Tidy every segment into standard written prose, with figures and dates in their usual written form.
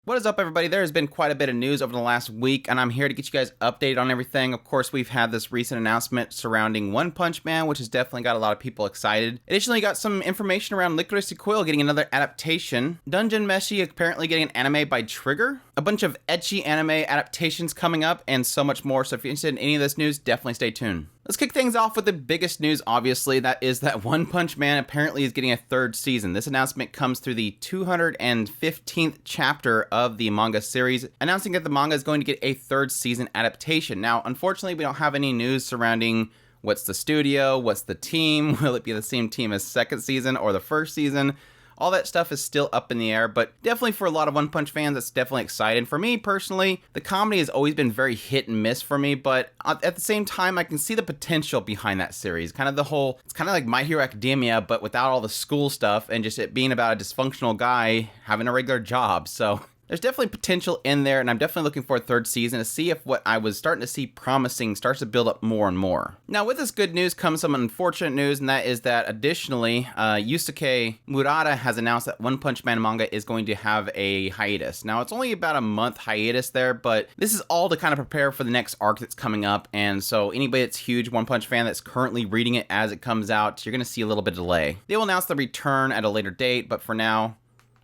What is up, everybody? There has been quite a bit of news over the last week, and I'm here to get you guys updated on everything. Of course, we've had this recent announcement surrounding One Punch Man, which has definitely got a lot of people excited. Additionally, got some information around Licorice and Quayle getting another adaptation. Dungeon Meshi apparently getting an anime by Trigger. A bunch of ecchi anime adaptations coming up, and so much more. So if you're interested in any of this news, definitely stay tuned. Let's kick things off with the biggest news, obviously. That is that One Punch Man apparently is getting a third season. This announcement comes through the 215th chapter of the manga series, announcing that the manga is going to get a third season adaptation. Now, unfortunately, we don't have any news surrounding what's the studio, what's the team, will it be the same team as second season or the first season? All that stuff is still up in the air, but definitely for a lot of One Punch fans, it's definitely exciting. For me, personally, the comedy has always been very hit and miss for me, but at the same time, I can see the potential behind that series. It's kind of like My Hero Academia, but without all the school stuff and just it being about a dysfunctional guy having a regular job, so there's definitely potential in there, and I'm definitely looking for a third season to see if what I was starting to see promising starts to build up more and more. Now, with this good news comes some unfortunate news, and that is that additionally, Yusuke Murata has announced that One Punch Man manga is going to have a hiatus. Now, it's only about a month hiatus there, but this is all to kind of prepare for the next arc that's coming up, and so anybody that's a huge One Punch fan that's currently reading it as it comes out, you're going to see a little bit of delay. They will announce the return at a later date, but for now,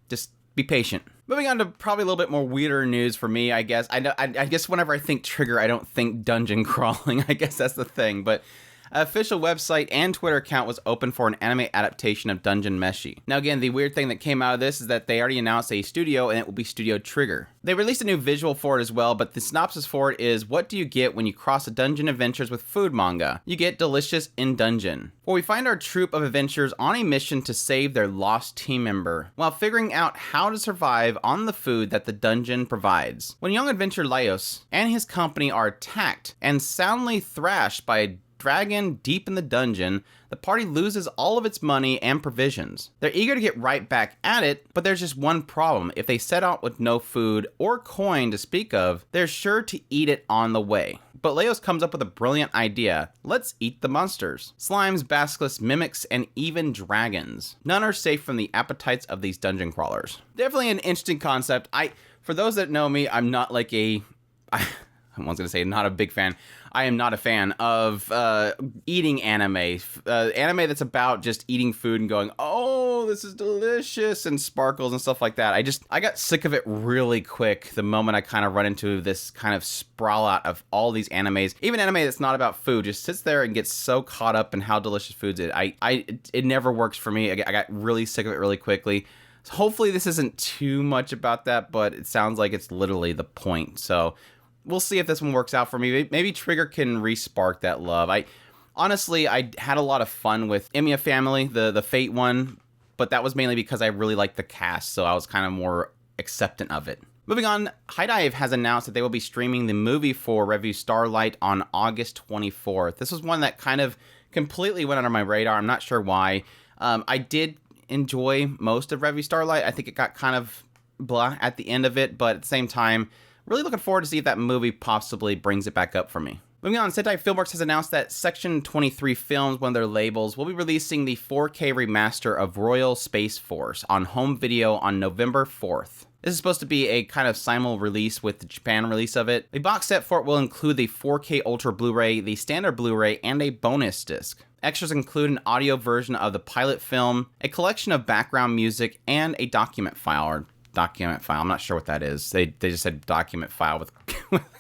just be patient. Moving on to probably a little bit more weirder news for me, I guess. I guess whenever I think Trigger, I don't think dungeon crawling. I guess that's the thing. But an official website and Twitter account was open for an anime adaptation of Dungeon Meshi. Now again, the weird thing that came out of this is that they already announced a studio, and it will be Studio Trigger. They released a new visual for it as well, but the synopsis for it is, what do you get when you cross a dungeon adventures with food manga? You get delicious in dungeon. Where we find our troupe of adventurers on a mission to save their lost team member, while figuring out how to survive on the food that the dungeon provides. When young adventurer Laios and his company are attacked and soundly thrashed by a dragon deep in the dungeon, the party loses all of its money and provisions. They're eager to get right back at it, but there's just one problem. If they set out with no food or coin to speak of, they're sure to eat it on the way. But Laios comes up with a brilliant idea. Let's eat the monsters. Slimes, basilisks, mimics, and even dragons. None are safe from the appetites of these dungeon crawlers. Definitely an interesting concept. For those that know me, I'm not like I was going to say not a big fan. I am not a fan of eating anime. Anime that's about just eating food and going, oh, this is delicious, and sparkles and stuff like that. I got sick of it really quick the moment I kind of run into this kind of sprawl out of all these animes. Even anime that's not about food just sits there and gets so caught up in how delicious food is. It never works for me. I got really sick of it really quickly. So hopefully this isn't too much about that, but it sounds like it's literally the point. So we'll see if this one works out for me. Maybe Trigger can re-spark that love. Honestly, I had a lot of fun with Emiya Family, the Fate one, but that was mainly because I really liked the cast, so I was kind of more acceptant of it. Moving on, HIDIVE has announced that they will be streaming the movie for Revue Starlight on August 24th. This was one that kind of completely went under my radar. I'm not sure why. I did enjoy most of Revue Starlight. I think it got kind of blah at the end of it, but at the same time, really looking forward to see if that movie possibly brings it back up for me. Moving on, Sentai Filmworks has announced that Section 23 Films, one of their labels, will be releasing the 4K remaster of Royal Space Force on home video on November 4th. This is supposed to be a kind of simul release with the Japan release of it. The box set for it will include the 4K Ultra Blu-ray, the standard Blu-ray, and a bonus disc. Extras include an audio version of the pilot film, a collection of background music, and a document file. I'm not sure what that is. They just said document file with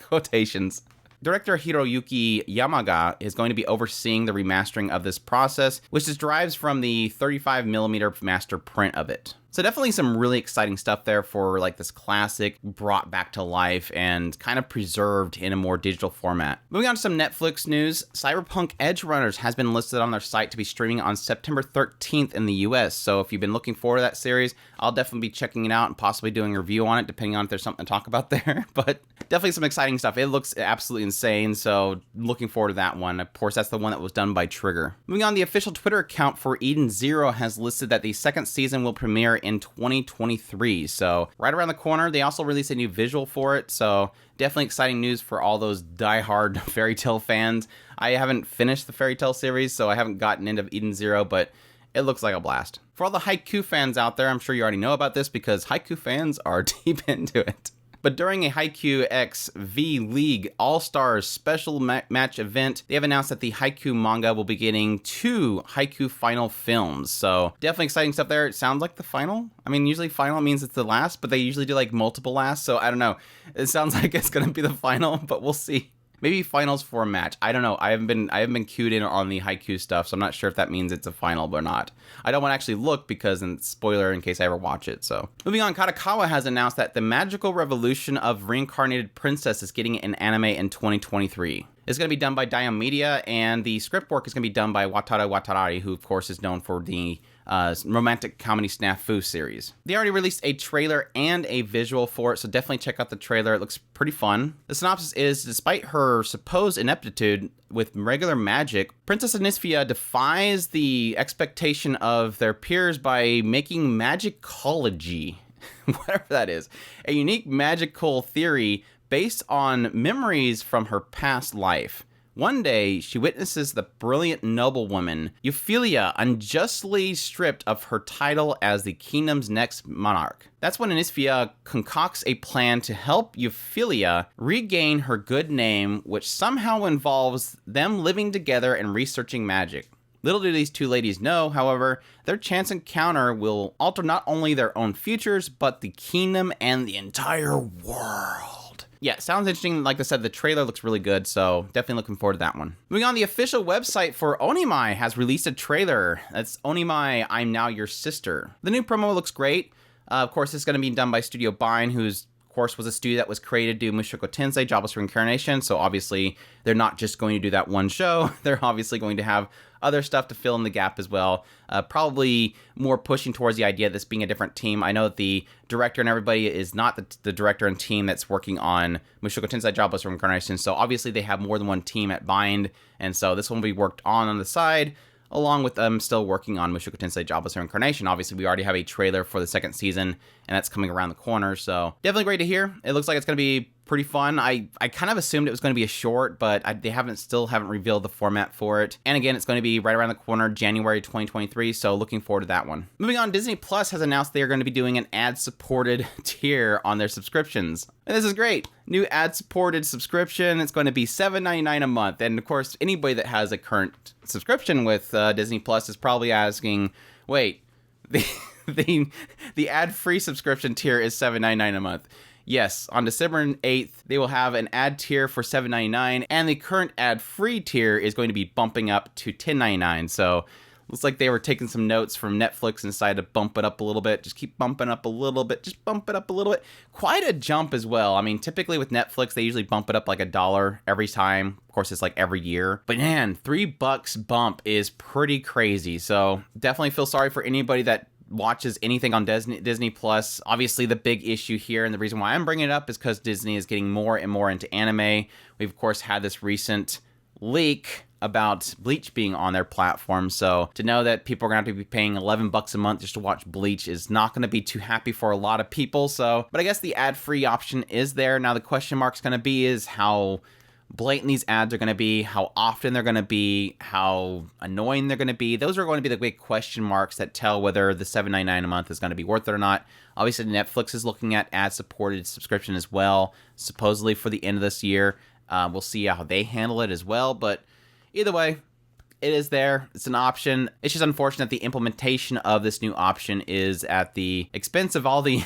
quotations. Director Hiroyuki Yamaga is going to be overseeing the remastering of this process, which derives from the 35mm master print of it. So definitely some really exciting stuff there for like this classic brought back to life and kind of preserved in a more digital format. Moving on to some Netflix news, Cyberpunk Edgerunners has been listed on their site to be streaming on September 13th in the US. So if you've been looking forward to that series, I'll definitely be checking it out and possibly doing a review on it, depending on if there's something to talk about there. But definitely some exciting stuff. It looks absolutely insane, so looking forward to that one. Of course, that's the one that was done by Trigger. Moving on, the official Twitter account for Eden Zero has listed that the second season will premiere in 2023, so right around the corner. They also released a new visual for it, so definitely exciting news for all those die-hard Fairy Tail fans. I haven't finished the Fairy Tail series, so I haven't gotten into Eden Zero, but it looks like a blast. For all the Haiku fans out there, I'm sure you already know about this because Haiku fans are deep into it. But during a Haiku X V League All-Stars special match event, they have announced that the Haiku manga will be getting 2 Haiku final films. So definitely exciting stuff there. It sounds like the final. I mean, usually final means it's the last, but they usually do like multiple lasts. So I don't know. It sounds like it's going to be the final, but we'll see. Maybe finals for a match. I don't know. I haven't been cued in on the Haiku stuff, so I'm not sure if that means it's a final or not. I don't want to actually look because it's spoiler in case I ever watch it. So moving on, Kadokawa has announced that the magical revolution of Reincarnated Princess is getting an anime in 2023. It's going to be done by Diamond Media, and the script work is going to be done by Wataru Watanabe, who of course is known for the romantic comedy Snafu series. They already released a trailer and a visual for it, so definitely check out the trailer. It looks pretty fun. The synopsis is, despite her supposed ineptitude with regular magic, Princess Anisfia defies the expectation of their peers by making magicology, whatever that is, a unique magical theory based on memories from her past life. One day, she witnesses the brilliant noblewoman Euphilia unjustly stripped of her title as the kingdom's next monarch. That's when Anisfia concocts a plan to help Euphilia regain her good name, which somehow involves them living together and researching magic. Little do these two ladies know, however, their chance encounter will alter not only their own futures, but the kingdom and the entire world. Yeah, sounds interesting. Like I said, the trailer looks really good, so definitely looking forward to that one. Moving on, the official website for Onimai has released a trailer. That's Onimai, I'm Now Your Sister. The new promo looks great. Of course, it's going to be done by Studio Bine, who's of course was a studio that was created to do Mushoku Tensei, Jobless Reincarnation, so obviously they're not just going to do that one show. They're obviously going to have other stuff to fill in the gap as well. Probably more pushing towards the idea of this being a different team. I know that the director and everybody is not the director and team that's working on Mushoku Tensei, Jobless Reincarnation, so obviously they have more than one team at Bind, and so this one will be worked on the side, along with them still working on Mushoku Tensei Jobless Reincarnation. Obviously, we already have a trailer for the second season, and that's coming around the corner, so definitely great to hear. It looks like it's going to be pretty fun. I kind of assumed it was going to be a short, but they still haven't revealed the format for it. And again, it's going to be right around the corner, January 2023, so looking forward to that one. Moving on, Disney Plus has announced they are going to be doing an ad-supported tier on their subscriptions. And this is great. New ad-supported subscription. It's going to be $7.99 a month. And of course, anybody that has a current subscription with Disney Plus is probably asking, wait, the ad-free subscription tier is $7.99 a month. Yes, on December 8th, they will have an ad tier for $7.99, and the current ad-free tier is going to be bumping up to $10.99. So looks like they were taking some notes from Netflix and decided to bump it up a little bit. Just keep bumping up a little bit. Just bump it up a little bit. Quite a jump as well. I mean, typically with Netflix, they usually bump it up like $1 every time. Of course, it's like every year. But man, $3 bump is pretty crazy. So definitely feel sorry for anybody that watches anything on Disney Plus. Obviously, the big issue here, and the reason why I'm bringing it up, is because Disney is getting more and more into anime. We've, of course, had this recent leak about Bleach being on their platform, so to know that people are going to have to be paying $11 a month just to watch Bleach is not going to be too happy for a lot of people. So, but I guess the ad-free option is there. Now, the question mark's going to be is how blatant these ads are going to be, how often they're going to be, how annoying they're going to be. Those are going to be the big question marks that tell whether the $7.99 a month is going to be worth it or not. Obviously, Netflix is looking at ad-supported subscription as well, supposedly for the end of this year. We'll see how they handle it as well, but either way, it is there. It's an option. It's just unfortunate the implementation of this new option is at the expense of all the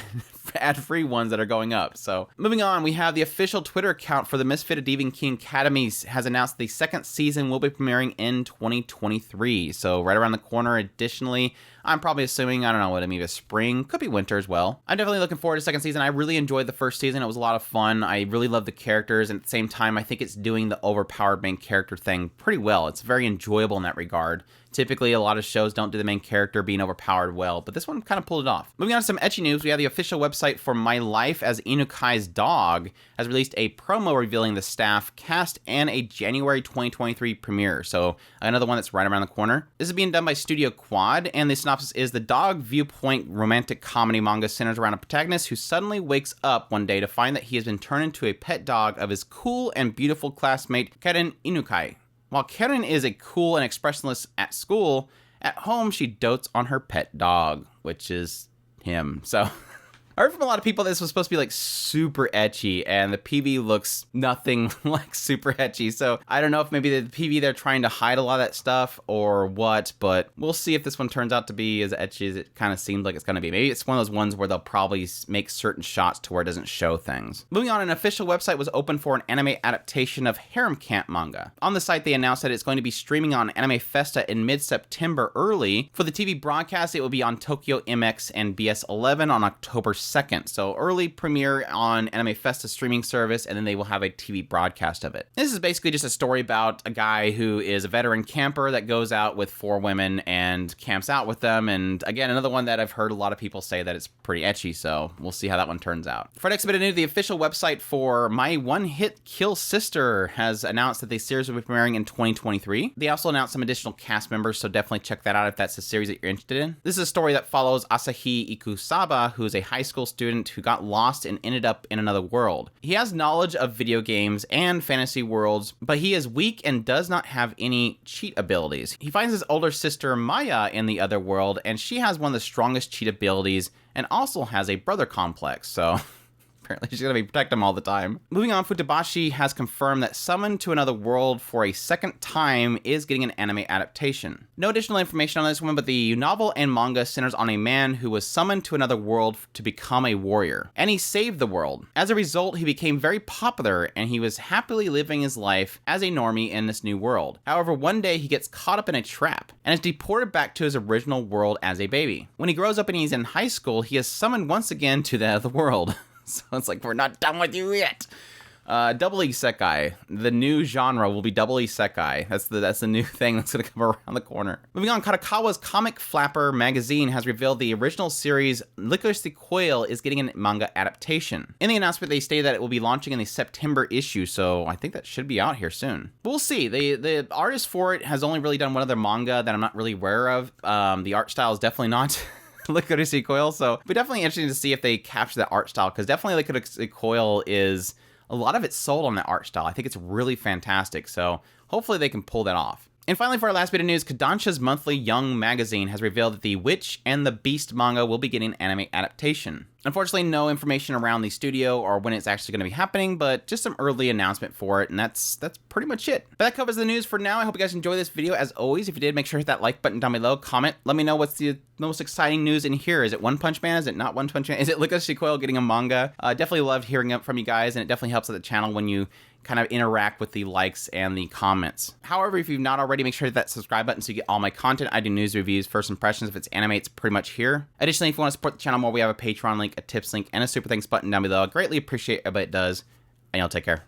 ad-free ones that are going up. So moving on, we have the official Twitter account for the Misfit of Deviant King Academy has announced the second season will be premiering in 2023. So right around the corner. Additionally, I'm probably assuming, I don't know what, maybe spring, could be winter as well. I'm definitely looking forward to the second season. I really enjoyed the first season. It was a lot of fun. I really love the characters, and at the same time, I think it's doing the overpowered main character thing pretty well. It's very enjoyable in that regard. Typically, a lot of shows don't do the main character being overpowered well, but this one kind of pulled it off. Moving on to some ecchi news, we have the official website for My Life As Inukais Dog has released a promo revealing the staff, cast, and a January 2023 premiere. So another one that's right around the corner. This is being done by Studio Quad, and the synopsis is the dog viewpoint romantic comedy manga centers around a protagonist who suddenly wakes up one day to find that he has been turned into a pet dog of his cool and beautiful classmate, Karen Inukai. While Karen is a cool and expressionless at school, At home, she dotes on her pet dog, which is him. So I heard from a lot of people that this was supposed to be like super ecchi, and the PV looks nothing like super ecchi. So I don't know if maybe the PV they're trying to hide a lot of that stuff or what, but we'll see if this one turns out to be as ecchi as it kind of seems like it's going to be. Maybe it's one of those ones where they'll probably make certain shots to where it doesn't show things. Moving on, an official website was open for an anime adaptation of Harem Camp manga. On the site, they announced that it's going to be streaming on Anime Festa in mid-September early. For the TV broadcast, it will be on Tokyo MX and BS11 on October 2nd. So early premiere on Anime Festa streaming service, and then they will have a TV broadcast of it. This is basically just a story about a guy who is a veteran camper that goes out with 4 women and camps out with them. And again, another one that I've heard a lot of people say that it's pretty ecchi, so we'll see how that one turns out. For next bit of news, the official website for My One Hit Kill Sister has announced that the series will be premiering in 2023. They also announced some additional cast members, so definitely check that out if that's a series that you're interested in. This is a story that follows Asahi Ikusaba, who is a high school student who got lost and ended up in another world. He has knowledge of video games and fantasy worlds, but he is weak and does not have any cheat abilities. He finds his older sister Maya in the other world, and she has one of the strongest cheat abilities and also has a brother complex, so apparently she's going to be protecting him all the time. Moving on, Futabashi has confirmed that Summoned to Another World for a second time is getting an anime adaptation. No additional information on this one, but the novel and manga centers on a man who was summoned to another world to become a warrior, and he saved the world. As a result, he became very popular, and he was happily living his life as a normie in this new world. However, one day he gets caught up in a trap, and is deported back to his original world as a baby. When he grows up and he's in high school, he is summoned once again to the other world. So it's like, we're not done with you yet. Double isekai. The new genre will be double isekai. That's the new thing that's going to come around the corner. Moving on, Kadokawa's Comic Flapper magazine has revealed the original series Licorice the Quayle is getting a manga adaptation. In the announcement, they stated that it will be launching in the September issue, so I think that should be out here soon. But we'll see. The artist for it has only really done one other manga that I'm not really aware of. The art style is definitely not Licorice Coil, so it'll be definitely interesting to see if they capture that art style, because definitely Licorice Coil is, a lot of it's sold on that art style. I think it's really fantastic, so hopefully they can pull that off. And finally, for our last bit of news, Kodansha's monthly Young magazine has revealed that the Witch and the Beast manga will be getting anime adaptation. Unfortunately, no information around the studio or when it's actually going to be happening, but just some early announcement for it, and that's pretty much it. But that covers the news for now. I hope you guys enjoyed this video. As always, if you did, make sure to hit that like button down below, comment, let me know what's the most exciting news in here. Is it One Punch Man? Is it not One Punch Man? Is it Licorice Coil getting a manga? Definitely loved hearing it from you guys, and it definitely helps out the channel when you kind of interact with the likes and the comments. However, if you've not already, make sure to hit that subscribe button so you get all my content. I do news, reviews, first impressions. If it's anime, it's pretty much here. Additionally, if you want to support the channel more, we have a Patreon link, a tips link, and a super thanks button down below. I greatly appreciate it, but it does. And y'all take care.